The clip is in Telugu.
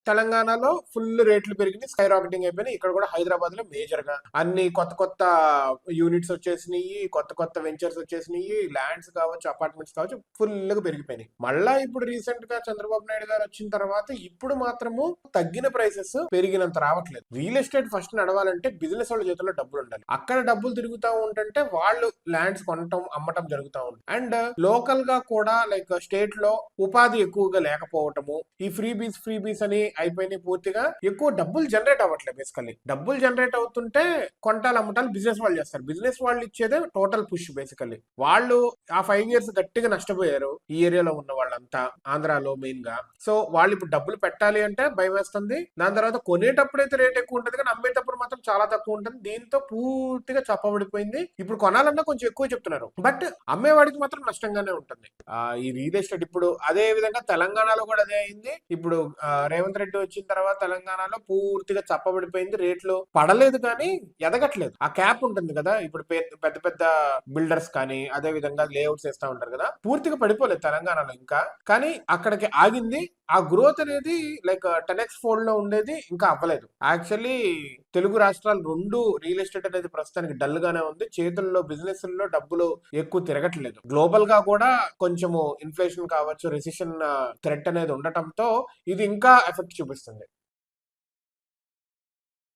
తెలంగాణలో ఫుల్ రేట్లు పెరిగినాయి, స్కై రాకెటింగ్ అయిపోయినాయి. ఇక్కడ కూడా హైదరాబాద్ లో మేజర్ గా అన్ని కొత్త కొత్త యూనిట్స్ వచ్చేసినాయి, కొత్త కొత్త వెంచర్స్ వచ్చేసినాయి, ల్యాండ్స్ కావచ్చు, అపార్ట్మెంట్స్ కావచ్చు, ఫుల్ గా పెరిగిపోయినాయి. మళ్ళా ఇప్పుడు రీసెంట్ గా చంద్రబాబు నాయుడు గారు వచ్చిన తర్వాత ఇప్పుడు మాత్రము తగ్గిన ప్రైసెస్ పెరిగినంత రావట్లేదు. రియల్ ఎస్టేట్ ఫస్ట్ నడవాలంటే బిజినెస్ వాళ్ళ చేతుల్లో డబ్బులు ఉండాలి. అక్కడ డబ్బులు తిరుగుతూ ఉంటుంటే వాళ్ళు ల్యాండ్స్ కొనటం అమ్మటం జరుగుతూ ఉంటుంది. అండ్ లోకల్ గా కూడా లైక్ స్టేట్ లో ఉపాధి ఎక్కువగా లేకపోవటము, ఈ ఫ్రీబీస్ అని అయిపోయినాయి పూర్తిగా. ఎక్కువ డబ్బులు జనరేట్ అవ్వట్లేదు. బేసికల్లీ డబ్బులు జనరేట్ అవుతుంటే కొంటాలు అమ్మటాలు బిజినెస్ వాళ్ళు చేస్తారు. బిజినెస్ వాళ్ళు ఇచ్చేదే టోటల్ పుష్. బేసికల్లీ వాళ్ళు ఆ 5 years గట్టిగా నష్టపోయారు ఈ ఏరియాలో ఉన్న వాళ్ళంతా, ఆంధ్రాలో మెయిన్ గా. సో వాళ్ళు ఇప్పుడు డబ్బులు పెట్టాలి అంటే భయం వేస్తుంది. దాని తర్వాత కొనేటప్పుడైతే రేట్ ఎక్కువ ఉంటుంది, కానీ అమ్మేటప్పుడు మాత్రం చాలా తక్కువ ఉంటుంది. దీంతో పూర్తిగా చప్పబడిపోయింది. ఇప్పుడు కొనాలన్నా కొంచెం ఎక్కువ చెప్తున్నారు, బట్ అమ్మేవాడికి మాత్రం నష్టంగానే ఉంటుంది ఈ రియల్ ఎస్టేట్. ఇప్పుడు అదే విధంగా తెలంగాణలో కూడా అదే అయింది. ఇప్పుడు రేవంత్ రెడ్డి వచ్చిన తర్వాత తెలంగాణలో పూర్తిగా చప్పబడిపోయింది. రేట్లు పడలేదు కానీ ఎదగట్లేదు. ఆ క్యాప్ ఉంటుంది కదా, ఇప్పుడు పెద్ద పెద్ద బిల్డర్స్ కానీ అదే విధంగా లేఅవుట్స్ వేస్తా ఉంటారు కదా, పూర్తిగా పడిపోలేదు తెలంగాణలో ఇంకా. కానీ అక్కడికి ఆగింది. ఆ గ్రోత్ అనేది లైక్ 10x ఫోల్డ్ లో ఉండేది, ఇంకా అవ్వలేదు. యాక్చువల్లీ తెలుగు రాష్ట్రాలు రెండు రియల్ ఎస్టేట్ అనేది ప్రస్తుతానికి డల్ గానే ఉంది. చేతుల్లో బిజినెస్ లో డబ్బులు ఎక్కువ తిరగట్లేదు. గ్లోబల్ గా కూడా కొంచెము ఇన్ఫ్లేషన్ కావచ్చు, రెసిషన్ థ్రెట్ అనేది ఉండటంతో ఇది ఇంకా ఎఫెక్ట్ చూపిస్తుంది.